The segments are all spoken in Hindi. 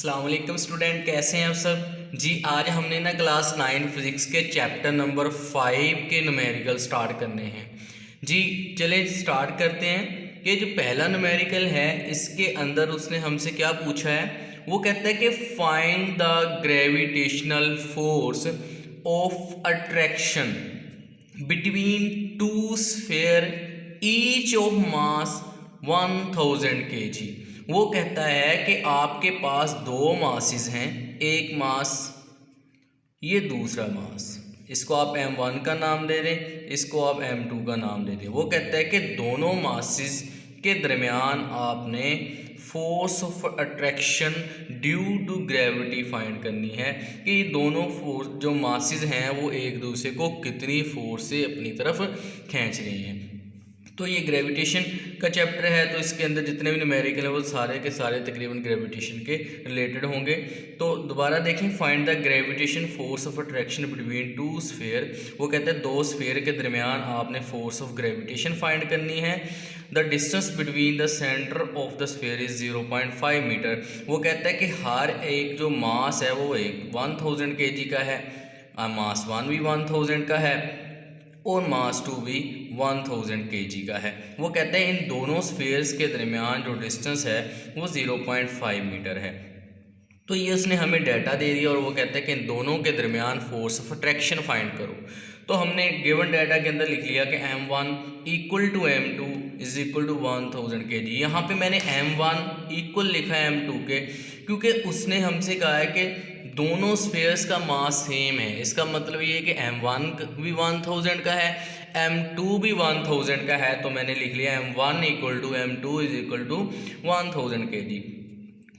अस्सलाम वालेकुम स्टूडेंट, कैसे हैं आप सब जी। आज हमने ना क्लास 9 फिज़िक्स के चैप्टर नंबर 5 के न्यूमेरिकल स्टार्ट करने हैं जी। चले स्टार्ट करते हैं कि जो पहला न्यूमेरिकल है इसके अंदर उसने हमसे क्या पूछा है। वो कहता है कि find the gravitational force of attraction between two sphere each of mass 1000 kg। वो कहता है कि आपके पास दो मासेस हैं, एक मास ये दूसरा मास, इसको आप m1 का नाम दे दें, इसको आप m2 का नाम दे दें। वो कहता है कि दोनों मासेस के दरमियान आपने force of attraction due to gravity find करनी है कि ये दोनों फोर्स जो मासेस हैं वो एक दूसरे को कितनी फोर्स से अपनी तरफ खींच रहे हैं। तो ये ग्रेविटेशन का चैप्टर है, तो इसके अंदर जितने भी न्यूमेरिकल हैं वो सारे के सारे तकरीबन ग्रेविटेशन के रिलेटेड होंगे। तो दोबारा देखें, find the gravitation force of attraction between two sphere. वो कहते हैं दो स्फीयर के दरमियान आपने फोर्स ऑफ ग्रेविटेशन फाइंड करनी है। The distance between the centre of the sphere is 0.5 metre. वो कहता है कि हर एक जो मास है वो एक 1000 kg का है, मास 1 भी 1000 का है और मास 2 भी 1000 kg का है। वो कहते हैं इन दोनों स्फीयर्स के दरमियान जो डिस्टेंस है वो 0.5 मीटर है। तो ये उसने हमें डाटा दे दिया और वो कहता है कि इन दोनों के दरमियान फोर्स ऑफ अट्रैक्शन फाइंड करो। तो हमने गिवन डाटा के अंदर लिख लिया कि m1 equal to m2 is equal to 1000 kg। यहाँ पे मैंने m1 इक्वल लिखा है m2 के, क्योंकि उसने हमसे कहा है कि दोनों स्फीयर्स का मास सेम है। इसका मतलब ये है कि m1 भी 1000 का है, m2 भी 1000 का है। तो मैंने लिख लिया m1 equal to m2 is equal to 1000 kg।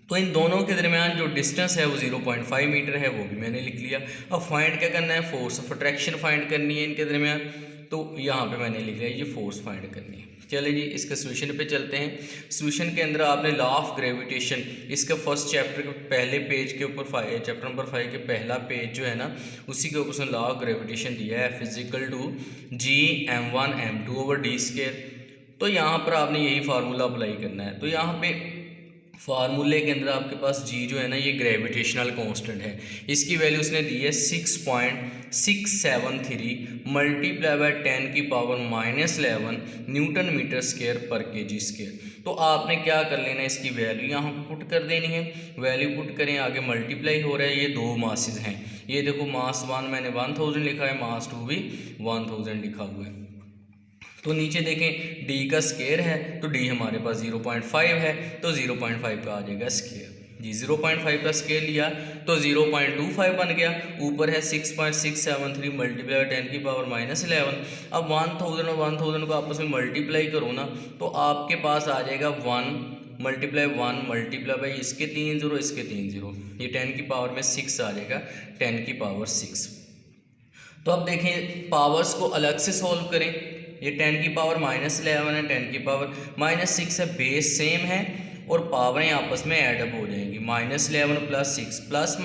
तो इन दोनों के दरमियान जो डिस्टेंस है वो 0.5 मीटर है, वो भी मैंने लिख लिया। अब फाइंड क्या करना है, फोर्स ऑफ अट्रैक्शन फाइंड करनी है इनके दरमियान। तो यहाँ पे मैंने लिख लिया ये फोर्स फाइंड करनी है। चले जी इसके सोल्यूशन पे चलते हैं। सोल्यूशन के अंदर आपने लॉ ऑफ ग्रेविटेशन, इसका फर्स्ट चैप्टर के पहले पेज के ऊपर चैप्टर नंबर 5 के पहला पेज जो है ना, उसी के ऊपर उसने लॉ ऑफ ग्रेविटेशन दिया है, physical to G m1 m2 over D square. तो यहाँ पर आपने यही फार्मूला अप्लाई करना है। तो यहाँ पे फार्मूले के अंदर आपके पास g जो है ना ये ग्रेविटेशनल कांस्टेंट है, इसकी वैल्यू उसने दी है 6.673 मल्टीप्लाई बाय 10 की पावर -11 न्यूटन मीटर स्क्वायर पर केजी स्क्वायर। तो आपने क्या कर लेना है, इसकी वैल्यू यहाँ पे पुट कर देनी है। वैल्यू पुट करें, आगे मल्टीप्लाई हो रहा है, ये दो मासेस हैं। ये देखो मास 1 मैंने 1000 लिखा है, मास 2 भी 1000 लिखा हुआ है। तो नीचे देखें d का स्केयर है, तो d हमारे पास 0.5 है, तो 0.5 का आ जाएगा स्केयर जी। 0.5 का स्केयर लिया तो 0.25 बन गया। ऊपर है 6.673 मल्टीप्लाई 10 की पावर -11। अब 1000 और 1000 को आपस में मल्टीप्लाई करो ना, तो आपके पास आ जाएगा 1 मल्टीप्लाई 1 मल्टीप्लाई बाई इसके 3 0 इसके 3 0, ये 10 की पावर में 6 आ जाएगा, 10 की पावर 6। तो अब देखें पावर्स को अलग से सॉल्व करें। ये 10 की पावर -11 है, 10 की पावर -6 है, बेस सेम है और पावरें आपस में ऐडअप हो जाएंगी। -11 प्लस 6 प्लस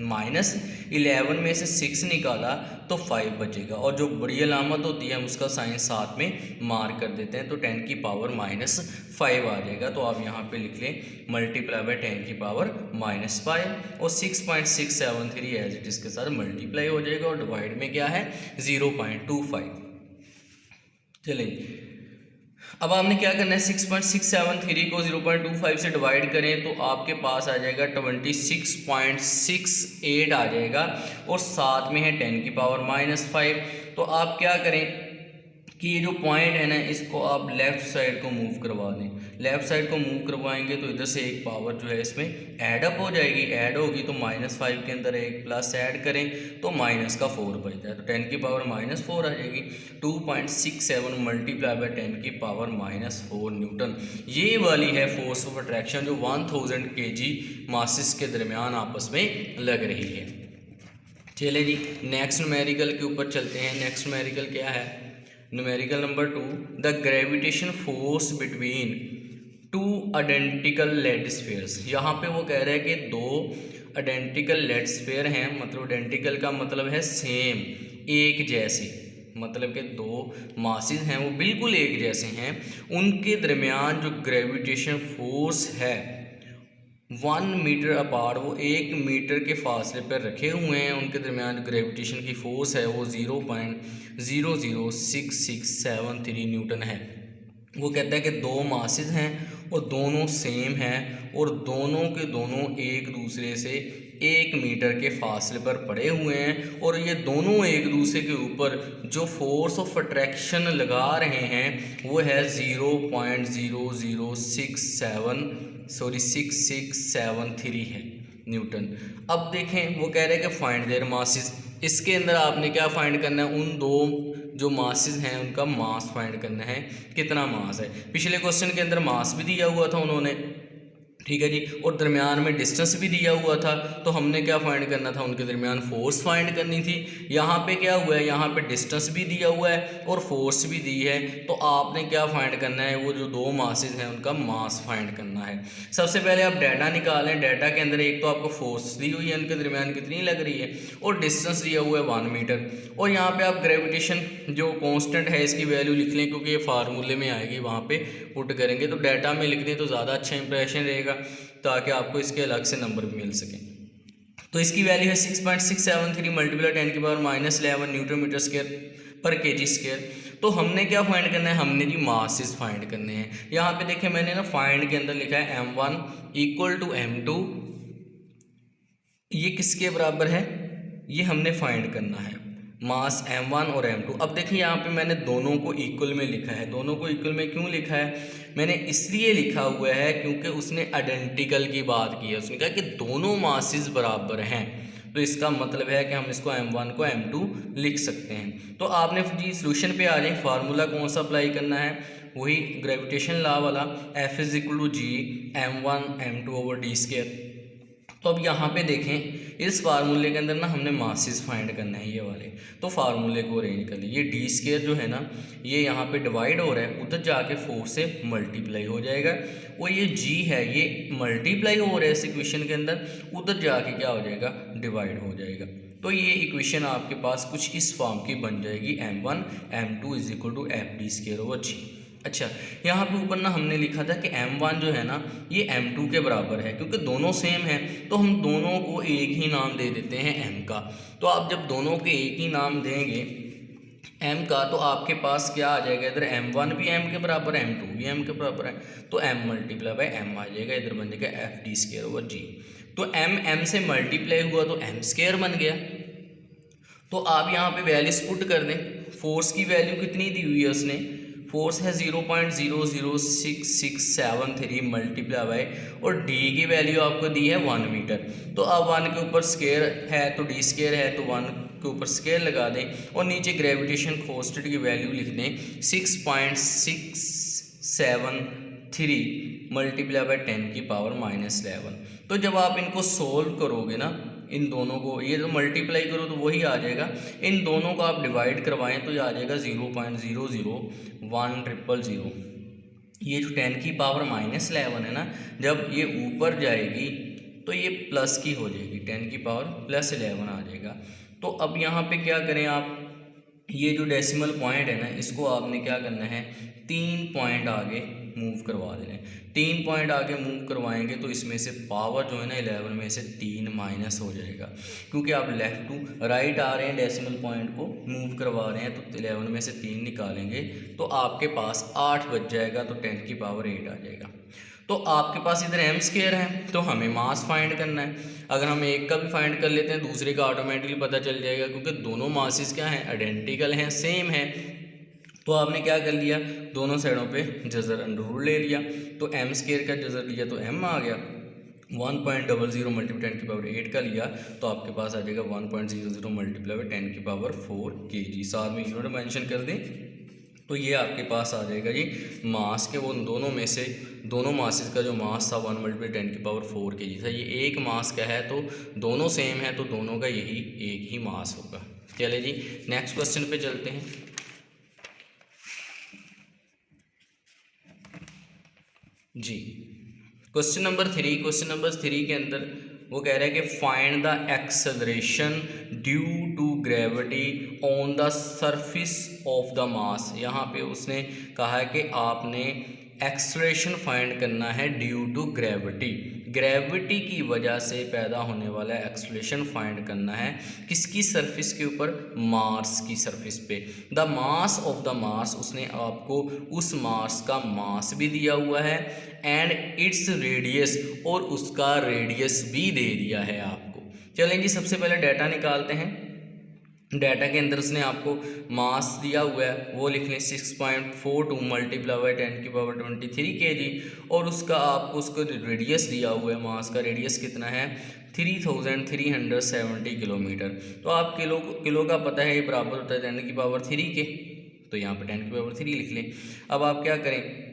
-11 में से 6 निकाला तो 5 बचेगा, और जो बड़ी अलामत होती है हम उसका साइन साथ में मार्क कर देते हैं। तो 10 की पावर -5 आ जाएगा। तो आप यहाँ पे लिख लें मल्टीप्लाई बाय 10 की पावर -5 और 6.673 एज इट इसके साथ मल्टीप्लाई हो जाएगा, और डिवाइड में क्या है 0.25। चलिए अब आपने क्या करना है, 6.673 को 0.25 से डिवाइड करें तो आपके पास आ जाएगा 26.68 आ जाएगा, और साथ में है 10 की पावर -5। तो आप क्या करें कि ये जो पॉइंट है ना इसको आप लेफ़्ट साइड को मूव करवा दें। लेफ़्ट साइड को मूव करवाएंगे तो इधर से एक पावर जो है इसमें ऐडअप हो जाएगी, ऐड होगी तो -5 के अंदर एक प्लस ऐड करें तो माइनस का 4 बचता है, तो 10 की पावर -4 आ जाएगी। 2.67 मल्टीप्लाई बाय 10 की पावर -4 न्यूटन। ये वाली है फोर्स ऑफ अट्रैक्शन जो 1000 kg मासेस के दरमियान आपस में लग रही है। चले जी नेक्स्ट न्यूमेरिकल के ऊपर चलते हैं। नेक्स्ट न्यूमेरिकल क्या है, numerical number 2, the gravitation force between two identical lead spheres. यहाँ पे वो कह रहे हैं कि दो आइडेंटिकल लेड स्फीयर हैं, मतलब आइडेंटिकल का मतलब है सेम, एक जैसे, मतलब कि दो मासेस हैं वो बिल्कुल एक जैसे हैं, उनके दरमियान जो ग्रेविटेशन फोर्स है 1 मीटर अपार्ट, वो 1 मीटर के फासले पर रखे हुए हैं, उनके दरमियान ग्रेविटेशन की फोर्स है वो 0.006673 न्यूटन है। वो कहता है कि दो मासेस हैं और दोनों सेम हैं और दोनों के दोनों एक दूसरे से 1 मीटर के फासले पर पड़े हुए हैं और ये दोनों एक दूसरे के ऊपर जो फोर्स ऑफ अट्रैक्शन लगा रहे हैं वो है 0.0067 है न्यूटन। अब देखें वो कह रहे हैं कि फाइंड देयर मासेस। इसके अंदर आपने क्या फाइंड करना है, उन दो जो मासेस हैं उनका मास फाइंड करना है, कितना मास है। पिछले क्वेश्चन के अंदर मास भी दिया हुआ था उन्होंने, ठीक है जी, और दरमियान में डिस्टेंस भी दिया हुआ था, तो हमने क्या फाइंड करना था, उनके दरमियान फोर्स फाइंड करनी थी। यहाँ पे क्या हुआ है, यहाँ पे डिस्टेंस भी दिया हुआ है और फोर्स भी दी है, तो आपने क्या फाइंड करना है, वो जो दो मासेस हैं उनका मास फाइंड करना है। सबसे पहले आप डाटा निकालें। डाटा के अंदर एक तो आपको फोर्स दी हुई है, उनके दरमियान कितनी लग रही है, और डिस्टेंस दिया हुआ है 1 मीटर, और यहाँ पर आप ग्रेविटेशन जो कॉन्स्टेंट है इसकी वैल्यू लिख लें, क्योंकि ये फार्मूले में आएगी, वहाँ पर पुट करेंगे तो डाटा में लिख दें तो ज़्यादा अच्छा इंप्रेशन रहेगा, ताकि आपको इसके अलग से नंबर भी मिल सकें। तो इसकी वैल्यू है 6.673 मल्टीप्लाई 10⁻⁻11 न्यूटन मीटर स्क्वायर पर केजी स्क्वायर। तो हमने क्या फाइंड करना है, हमने जी मासेस फाइंड करने हैं। यहाँ पे देखें मैंने ना फाइंड के अंदर लिखा है m1 = m2, ये किसके बराबर है, ये हमने फाइंड करना है, मास m1 और m2। अब देखिए यहाँ पे मैंने दोनों को इक्वल में लिखा है। दोनों को इक्वल में क्यों लिखा है, मैंने इसलिए लिखा हुआ है क्योंकि उसने आइडेंटिकल की बात की है। उसने कहा कि दोनों मासेस बराबर हैं, तो इसका मतलब है कि हम इसको m1 को m2 लिख सकते हैं। तो आपने जी सोल्यूशन पे आ जाए, फार्मूला कौन सा अप्लाई करना है, वही ग्रेविटेशन लॉ वाला, F = G m1 m2/d²। तो अब यहाँ पे देखें इस फार्मूले के अंदर ना हमने मासेस फाइंड करना है, ये वाले, तो फार्मूले को अरेंज कर लीजिए। d² जो है ना ये यहाँ पे डिवाइड हो रहा है, उधर जाके 4 से मल्टीप्लाई हो जाएगा, और ये g है ये मल्टीप्लाई हो रहा है इस इक्वेशन के अंदर, उधर जाके क्या हो जाएगा, डिवाइड हो जाएगा। तो ये इक्वेशन आपके पास कुछ इस फॉर्म की बन जाएगी, m1 m2 = fd²/g। अच्छा, यहाँ पे ऊपर ना हमने लिखा था कि m1 जो है ना ये m2 के बराबर है, क्योंकि दोनों सेम हैं तो हम दोनों को एक ही नाम दे देते हैं m का। तो आप जब दोनों के एक ही नाम देंगे m का, तो आपके पास क्या आ जाएगा, इधर m1 भी m के बराबर है, m2 भी m के बराबर है, तो m × m आ जाएगा, इधर बन जाएगा fd²/g। तो m से मल्टीप्लाई हुआ तो m² बन गया। तो आप यहाँ पे वैल्यूज पुट कर दें। फोर्स की वैल्यू कितनी दी हुई है उसने, फोर्स है 0.00667 मल्टीप्लाई बाय, और डी की वैल्यू आपको दी है 1 मीटर। तो अब 1 के ऊपर स्क्वायर है तो d² है, तो 1 के ऊपर स्क्वायर लगा दें और नीचे ग्रेविटेशन कॉन्स्टेंट की वैल्यू लिख दें 6.673 मल्टीप्लाई बाय 10⁻⁻11। तो जब आप इनको सोल्व करोगे ना, इन दोनों को, ये तो मल्टीप्लाई करो तो वही आ जाएगा, इन दोनों को आप डिवाइड करवाएं तो ये आ जाएगा 0.001000। ये जो 10⁻⁻11 है ना, जब ये ऊपर जाएगी तो ये प्लस की हो जाएगी, 10⁻+11 आ जाएगा। तो अब यहाँ पे क्या करें आप, ये जो डेसिमल पॉइंट है ना इसको आपने क्या करना है, 3 पॉइंट आगे मूव करवा देना है। 3 पॉइंट आगे मूव करवाएंगे तो इसमें से पावर जो है ना 11 में से 3 माइनस हो जाएगा, क्योंकि आप लेफ़्ट टू राइट आ रहे हैं, डेसिमल पॉइंट को मूव करवा रहे हैं, तो 11 में से 3 निकालेंगे तो आपके पास 8 बच जाएगा, तो 10⁸ आ जाएगा। तो आपके पास इधर m² है, तो हमें मास फाइंड करना है। अगर हम एक का भी फाइंड कर लेते हैं दूसरे का ऑटोमेटिकली पता चल जाएगा, क्योंकि दोनों मासेस क्या हैं, आइडेंटिकल हैं, सेम है। तो आपने क्या कर लिया, दोनों साइडों पे जज़र अंडर ले लिया, तो m² का जज़र लिया तो m आ गया, 1.00 मल्टीप्लाई 10⁸ का लिया तो आपके पास आ जाएगा 1.00 मल्टीप्लाई 10⁴ kg। साथ में यूनिट मेंशन कर दें तो ये आपके पास आ जाएगा जी मास के, वो दोनों में से दोनों मासेस का जो मास था 1 × 10⁴ kg था। ये एक मास का है तो दोनों सेम है, तो दोनों का यही एक ही मास होगा। चलिए जी नेक्स्ट क्वेश्चन पे चलते हैं। जी क्वेश्चन नंबर 3 के अंदर वो कह रहा है कि find the acceleration due to gravity on the surface of the mass. यहाँ पे उसने कहा है कि आपने एक्सेलरेशन फाइंड करना है ड्यू टू ग्रेविटी ग्रेविटी की वजह से पैदा होने वाला एक्सेलरेशन फाइंड करना है। किसकी सरफेस के ऊपर? मार्स की सरफेस पे। The mass of the Mars, उसने आपको उस मार्स का मास भी दिया हुआ है एंड इट्स रेडियस, और उसका रेडियस भी दे दिया है आपको। चलें जी, सबसे पहले डाटा निकालते हैं। डाटा के अंदर उसने आपको मास दिया हुआ है, वो लिख लें 6.42 मल्टीप्लाई बाई 10⁻23 kg, और उसका आपको उसको रेडियस दिया हुआ है, मास का रेडियस कितना है 3370 किलोमीटर। तो आप किलो का पता है, ये बराबर होता है 10⁻3 के, तो यहाँ पर 10⁻3 लिख लें। अब आप क्या करें,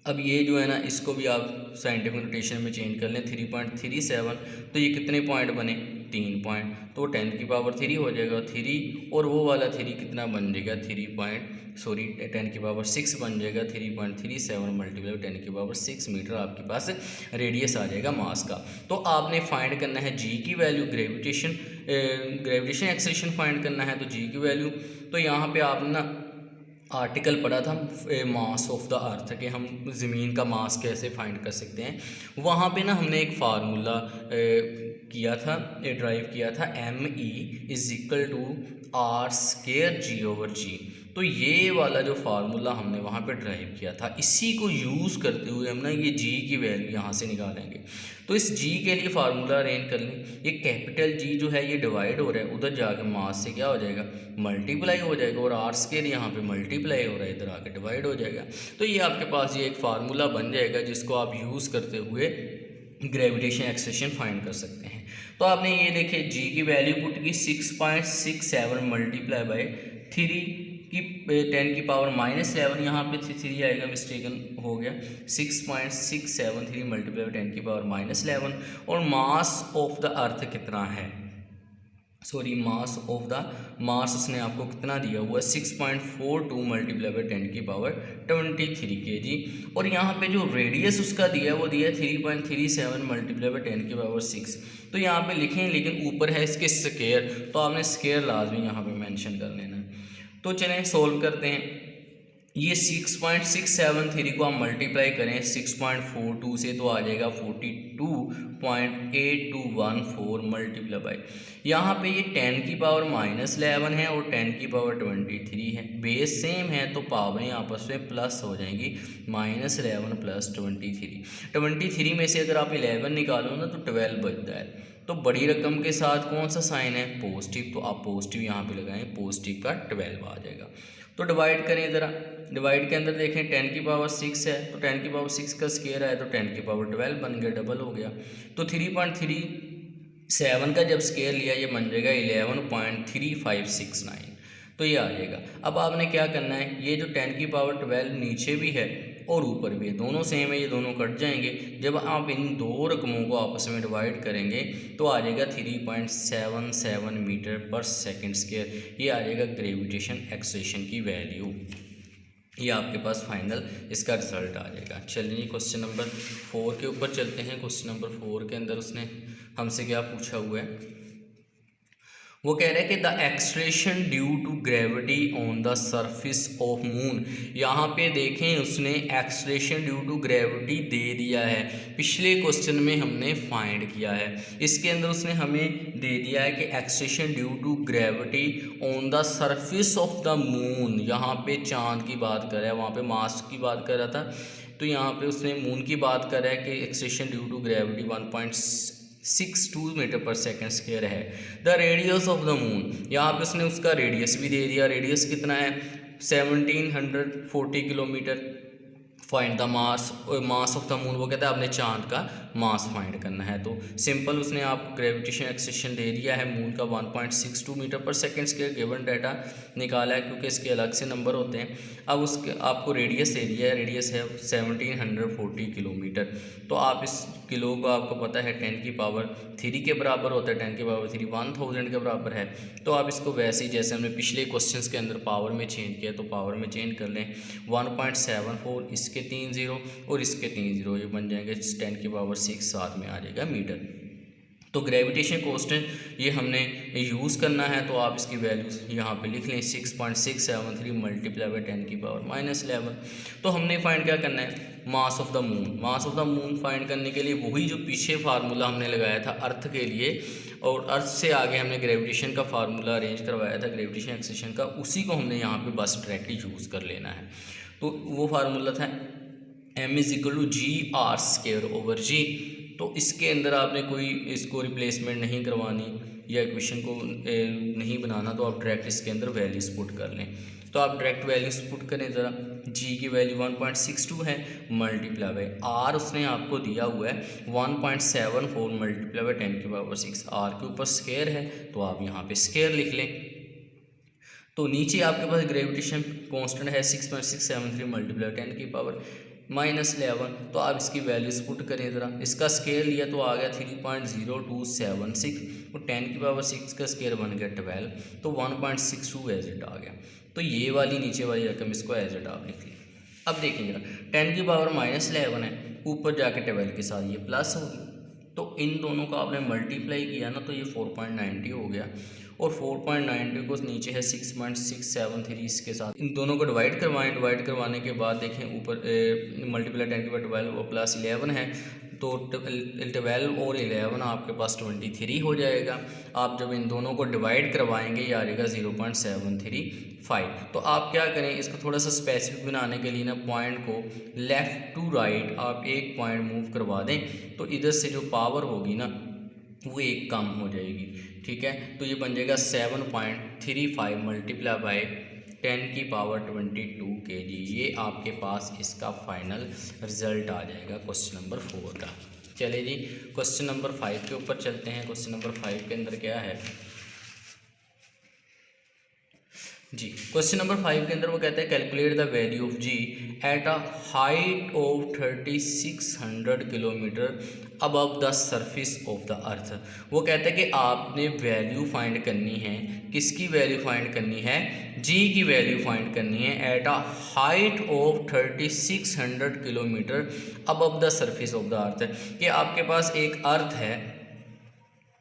अब ये जो है ना, इसको भी आप साइंटिफिक नोटेशन में चेंज कर लें 3.37, तो ये कितने पॉइंट बने? 3 पॉइंट, तो 10⁻3 हो जाएगा 3, और वो वाला 3 कितना बन जाएगा 10⁻6 बन जाएगा 3.37 मल्टीप्लाई 10⁻6 मीटर आपके पास रेडियस आ जाएगा मास का। तो आपने फाइंड करना है जी की वैल्यू, ग्रेविटेशन एक्सेलरेशन फाइंड करना है, तो जी की वैल्यू, तो यहाँ पे आपने ना आर्टिकल पढ़ा था मास ऑफ द अर्थ के, हम ज़मीन का मास कैसे फाइंड कर सकते हैं। वहाँ पे ना हमने एक फार्मूला किया था, ड्राइव किया था, ME=R²G/G। तो ये वाला जो फार्मूला हमने वहाँ पे ड्राइव किया था, इसी को यूज़ करते हुए हम ना ये जी की वैल्यू यहाँ से निकालेंगे। तो इस जी के लिए फार्मूला अरेंज कर लें। ये कैपिटल जी जो है ये डिवाइड हो रहा है, उधर जाके मास से क्या हो जाएगा, मल्टीप्लाई हो जाएगा, और आर स्क्वायर यहाँ पे मल्टीप्लाई हो रहा है, इधर आके डिवाइड हो जाएगा। तो ये आपके पास ये एक फार्मूला बन जाएगा, जिसको आप यूज़ करते हुए ग्रेविटेशन एक्सेलरेशन फाइंड कर सकते हैं। तो आपने ये देखे जी की वैल्यू पुट की 6.67 मल्टीप्लाई बाई 3 की 10⁻⁻11, यहाँ पे 3 आएगा, मिस्टेकन हो गया, 6.673 मल्टीप्लाई बाई 10⁻⁻11, और मास ऑफ द अर्थ कितना है, sorry mass of the Mars उसने आपको कितना दिया हुआ है 6.42 मल्टीप्लाई बाई 10⁻23 kg, और यहाँ पे जो रेडियस उसका दिया है वो दिया है 3.37 मल्टीप्लाई बाई 10⁻6। तो यहाँ पे लिखें, लेकिन ऊपर है इसके स्क्वायर, तो आपने स्क्वायर लाजमी यहाँ पे मेंशन कर लेना। तो चलें सोल्व करते हैं। ये 6.673 को आप मल्टीप्लाई करें 6.42 से, तो आ जाएगा 42.8214 मल्टीप्लाई बाई, यहाँ पे ये 10⁻⁻11 है और 10⁻23 है, बेस सेम है, तो पावरें आपस में प्लस हो जाएंगी, -11 + 23 में से अगर आप 11 निकालो ना तो 12 बचता है। तो बड़ी रकम के साथ कौन सा साइन है, पॉजिटिव, तो आप पॉजिटिव यहाँ पे लगाएं, पॉजिटिव का 12 आ जाएगा। तो डिवाइड करें ज़रा, डिवाइड के अंदर देखें 10⁻6 है, तो 10⁻6 का स्क्वायर है तो 10⁻12 बन गया, डबल हो गया। तो 3.37 का जब स्क्वायर लिया ये बन जाएगा 11.3569, तो ये आ जाएगा। अब आपने क्या करना है, ये जो 10⁻12 नीचे भी है और ऊपर भी है, दोनों सेम है, ये दोनों कट जाएंगे। जब आप इन दो रकमों को आपस में डिवाइड करेंगे तो आ जाएगा 3.77 मीटर पर सेकंड स्क्वायर, ये आ जाएगा ग्रेविटेशन एक्सेलरेशन की वैल्यू। ये आपके पास फाइनल इसका रिजल्ट आ जाएगा। चलिए क्वेश्चन नंबर 4 के ऊपर चलते हैं। क्वेश्चन नंबर 4 के अंदर उसने हमसे क्या पूछा हुआ है, वो कह रहे हैं कि the acceleration due to gravity on the surface of moon. यहाँ पे देखें उसने एक्सलेशन ड्यू टू ग्रेविटी दे दिया है, पिछले क्वेश्चन में हमने फाइंड किया है, इसके अंदर उसने हमें दे दिया है कि acceleration due to gravity on the surface of the moon. यहाँ पे चांद की बात कर रहा है, वहाँ पे मास की बात कर रहा था, तो यहाँ पे उसने मून की बात कर रहा है कि acceleration due to gravity 1.62 metre पर सेकंड स्क्वायर है। The radius of the moon, यहाँ पे उसने उसका रेडियस भी दे दिया, रेडियस कितना है 1740 kilometre. Find the mass of the moon, वो कहता है आपने चांद का मास फाइंड करना है। तो सिंपल उसने आपको ग्रेविटेशन एक्सेलरेशन दे दिया है मून का 1.62 मीटर पर सेकंड स्क्वायर, गिवन डाटा निकाला है क्योंकि इसके अलग से नंबर होते हैं। अब उसके आपको रेडियस दे दिया है, रेडियस है 1740 किलोमीटर। तो आप इस किलो को आपको पता है 10⁻³ के बराबर होता है, 10⁻³ 1000 के बराबर है। तो आप इसको वैसे ही जैसे हमने पिछले क्वेश्चंस के अंदर पावर में चेंज किया तो पावर में चेंज कर लें, 1.74 इसके 3 0 और इसके 3 0, ये बन जाएंगे 10⁻6, साथ में आ जाएगा मीटर। तो ग्रेविटेशन कांस्टेंट ये हमने यूज़ करना है, तो आप इसकी वैल्यूज़ यहाँ पे लिख लें 6.673 मल्टीप्लाई बाई 10⁻11। तो हमने फाइंड क्या करना है, mass of the moon. Mass of the moon find करने के लिए वही जो पीछे फार्मूला हमने लगाया था अर्थ के लिए, और अर्थ से आगे हमने ग्रेविटेशन का फार्मूला अरेंज करवाया था, ग्रेविटेशन एक्सेशन का, उसी को हमने यहाँ पे बस डायरेक्टली यूज़ कर लेना है। तो वो फार्मूला था m=g(r²/g). तो इसके अंदर आपने कोई इसको रिप्लेसमेंट नहीं करवानी या इक्वेशन को नहीं बनाना, तो आप डायरेक्ट इसके अंदर वैल्यूज पुट कर लें। तो आप डायरेक्ट वैल्यूज पुट करें ज़रा। g की वैल्यू 1.62 है, मल्टीप्लाई बाय r उसने आपको दिया हुआ है 1.74 मल्टीप्लाई बाय 10⁻⁶। r के ऊपर स्केयर है तो आप यहाँ पे स्केयर लिख लें। तो नीचे आपके पास ग्रेविटेशन कांस्टेंट है 6.673 मल्टीप्लाई 10⁻⁻11। तो आप इसकी वैल्यूज पुट करें ज़रा। इसका स्केयर लिया तो आ गया 3.0276, और 10⁻⁶ का स्केयर बन गया 12, तो 1.62 एज इट आ गया। तो ये वाली नीचे वाली रकम इसको एज इट आप लिख लें। अब देखें जरा, 10⁻⁻11 है, ऊपर जाके 12 के साथ ये प्लस होगी, तो इन दोनों का आपने मल्टीप्लाई किया ना तो ये 4.90 हो गया, और 4.90 को नीचे है 6.673 इसके साथ, इन दोनों को डिवाइड करवाएं। डिवाइड करवाने के बाद देखें ऊपर मल्टीप्लाई 10⁻12 और प्लस 11 है, तो 12 और 11 आपके पास 23 हो जाएगा। आप जब इन दोनों को डिवाइड करवाएंगे ये आ जाएगा 0.735। तो आप क्या करें, इसको थोड़ा सा स्पेसिफिक बनाने के लिए ना पॉइंट को लेफ़्ट टू राइट आप एक पॉइंट मूव करवा दें, तो इधर से जो पावर होगी ना वो एक कम हो जाएगी। ठीक है, तो ये बन जाएगा 7.35 मल्टीप्लाई बाय 10⁻22 kg। ये आपके पास इसका फाइनल रिजल्ट आ जाएगा क्वेश्चन नंबर 4 का। चलिए जी, क्वेश्चन नंबर 5 के ऊपर चलते हैं। क्वेश्चन नंबर 5 के अंदर क्या है जी, क्वेश्चन नंबर 5 के अंदर वो कहते हैं calculate the value of G at a height of 3600 kilometre above the surface of the earth. वो कहते हैं कि आपने वैल्यू फाइंड करनी है, किसकी वैल्यू फाइंड करनी है, जी की वैल्यू फाइंड करनी है eight a height of 3600 kilometre above the surface of the अर्थ। कि आपके पास एक अर्थ है,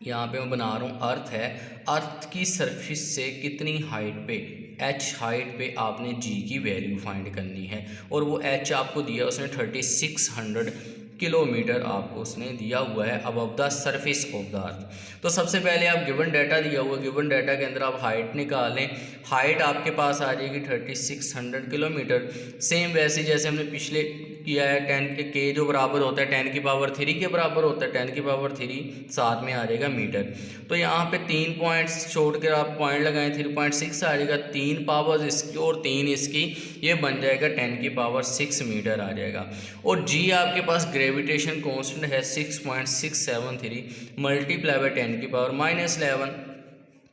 यहाँ पे मैं बना रहा हूँ अर्थ है, अर्थ की सरफेस से कितनी हाइट पे, h हाइट पे आपने g की वैल्यू फाइंड करनी है, और वो h आपको दिया उसने 3600 किलोमीटर आपको उसने दिया हुआ है above the surface of the अर्थ। तो सबसे पहले आप गिवन डाटा दिया हुआ, गिवन डाटा के अंदर आप हाइट निकालें। हाइट आपके पास आ जाएगी 3600 किलोमीटर। सेम वैसे जैसे हमने पिछले किया है, 10 के जो बराबर होता है 10⁻³ के बराबर होता है, 10⁻³ साथ में आ जाएगा मीटर। तो यहाँ पे 3 पॉइंट्स छोड़ कर आप पॉइंट लगाएं, 3.6 आ जाएगा, 3 पावर्स इसकी और 3 इसकी, ये बन जाएगा 10⁻6 मीटर आ जाएगा। और जी आपके पास ग्रेविटेशन कांस्टेंट है 6.673 मल्टीप्लाई बाय 10⁻⁻11।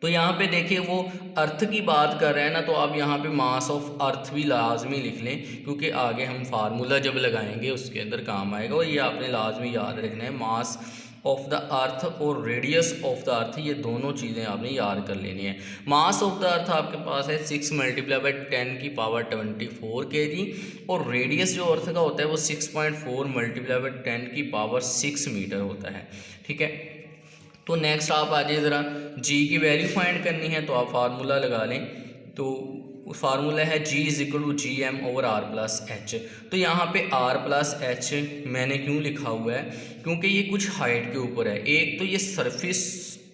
तो यहाँ पे देखिए वो अर्थ की बात कर रहे हैं ना, तो आप यहाँ पे मास ऑफ अर्थ भी लाजमी लिख लें, क्योंकि आगे हम फार्मूला जब लगाएंगे उसके अंदर काम आएगा। और ये आपने लाजमी याद रखना है, मास ऑफ द अर्थ और रेडियस ऑफ द अर्थ, ये दोनों चीज़ें आपने याद कर लेनी है। मास ऑफ द अर्थ आपके पास है 6 मल्टीप्लाई बाय 10⁻24 kg, और रेडियस जो अर्थ का होता है वो 6.4 मल्टीप्लाई बाय 10⁻6 मीटर होता है। ठीक है, तो नेक्स्ट आप आ जाइए ज़रा, जी की वैल्यू फाइंड करनी है, तो आप फार्मूला लगा लें। तो फार्मूला है G=GM/R+H। तो यहाँ पे R+H मैंने क्यों लिखा हुआ है, क्योंकि ये कुछ हाइट के ऊपर है। एक तो ये सरफेस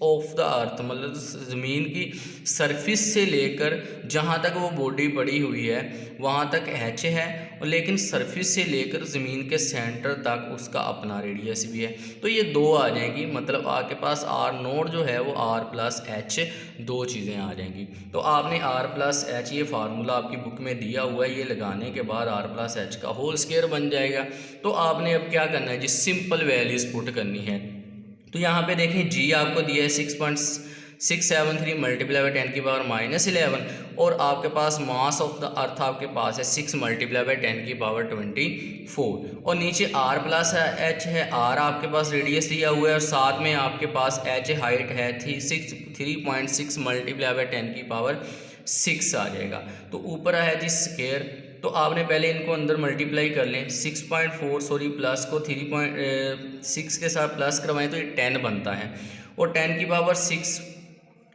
ऑफ द अर्थ, मतलब ज़मीन की सरफेस से लेकर जहाँ तक वो बॉडी पड़ी हुई है वहाँ तक h है, और लेकिन सरफेस से लेकर ज़मीन के सेंटर तक उसका अपना रेडियस भी है। तो ये दो आ जाएंगी, मतलब आपके पास R0 जो है वो R+H, दो चीज़ें आ जाएंगी। तो आपने R+H, ये फार्मूला आपकी बुक में दिया हुआ है, ये लगाने के बाद R+H का होल स्क्वायर बन जाएगा। तो आपने अब क्या करना है जी, सिंपल वैल्यूज़ पुट करनी है। तो यहाँ पे देखें जी आपको दिया है 6.673 मल्टीप्लाई बाय 10⁻⁻11, और आपके पास मास ऑफ द अर्थ आपके पास है 6 मल्टीप्लाई बाय 10⁻24, और नीचे R+H है, R आपके पास रेडियस दिया हुआ है, और साथ में आपके पास H हाइट है 3.6 मल्टीप्लाई बाय 10⁻6 आ जाएगा। तो ऊपर है जी स्क्वायर, तो आपने पहले इनको अंदर मल्टीप्लाई कर लें। 6.4 प्लस को 3.6 के साथ प्लस करवाएं तो ये 10 बनता है, और 10⁻6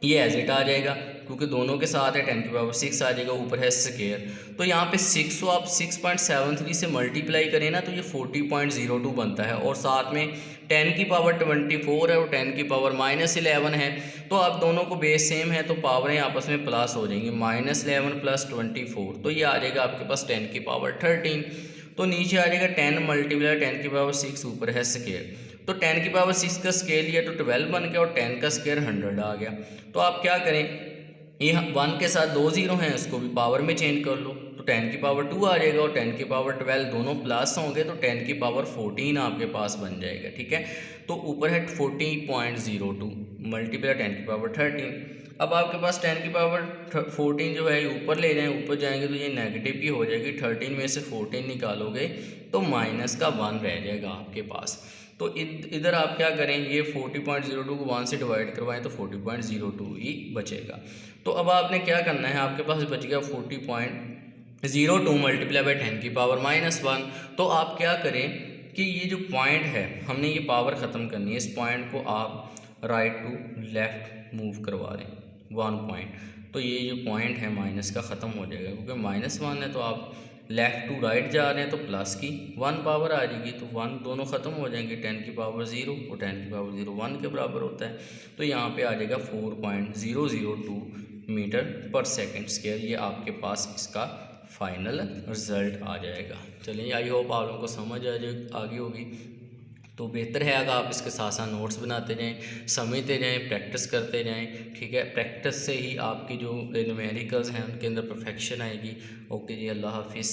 ये एज इट आ जाएगा। क्योंकि दोनों के साथ है 10 की पावर 6 आ जाएगा, ऊपर है स्क्वायर। तो यहाँ पे 6 को आप 6.73 से मल्टीप्लाई करें ना तो ये 40.02 बनता है, और साथ में 10 की पावर 24 है और 10 की पावर -11 है। तो आप दोनों को बेस सेम है तो पावरें आपस में प्लस हो जाएंगी, -11 + 24, तो ये आ जाएगा आपके पास 10 की पावर 13। तो नीचे आ जाएगा 10 मल्टीप्लाई 10 की पावर 6, ऊपर है स्क्वायर। तो 10 की पावर 6 का स्क्वायर लिया तो 12 बन गया, और 10 का स्क्वायर 100 आ गया। तो आप क्या करें, ये 1 के साथ 2 जीरो हैं, उसको भी पावर में चेंज कर लो, तो 10 की पावर 2 आ जाएगा, और 10 की पावर 12 दोनों प्लस होंगे तो 10 की पावर 14 आपके पास बन जाएगा। ठीक है, तो ऊपर है 40.02 मल्टीप्लाई 10 की पावर 13। अब आपके पास 10 की पावर 14 जो है ऊपर ले जाएं, ऊपर जाएंगे तो ये नेगेटिव की हो जाएगी, 13 में से 14 निकालोगे तो माइनस का 1 रह जाएगा आपके पास। तो इधर आप क्या करें, ये 40.02 को 1 से डिवाइड करवाएं तो 40.02 ही बचेगा। तो अब आपने क्या करना है, आपके पास बच गया 40.02 मल्टीप्लाई बाई 10 की पावर -1। तो आप क्या करें कि ये जो पॉइंट है हमने ये पावर ख़त्म करनी है, इस पॉइंट को आप राइट टू लेफ़्ट मूव करवा दें 1 पॉइंट, तो ये जो पॉइंट है माइनस का ख़त्म हो जाएगा, क्योंकि -1 है तो आप लेफ़्ट टू राइट जा रहे हैं तो प्लस की 1 पावर आ जाएगी, तो 1 दोनों ख़त्म हो जाएंगे, 10 की पावर 0 और 10 की पावर 0 1 के बराबर होता है। तो यहाँ पे आ जाएगा 4.002 मीटर पर सेकंड स्क्वायर, ये आपके पास इसका फाइनल रिज़ल्ट आ जाएगा। चलिए, आई होप आप लोगों को समझ आ गई होगी। तो बेहतर है अगर आप इसके साथ साथ नोट्स बनाते जाएं, समझते जाएं, प्रैक्टिस करते जाएं। ठीक है, प्रैक्टिस से ही आपकी जो न्यूमेरिकल्स हैं उनके अंदर परफेक्शन आएगी। ओके जी, अल्लाह हाफिज़।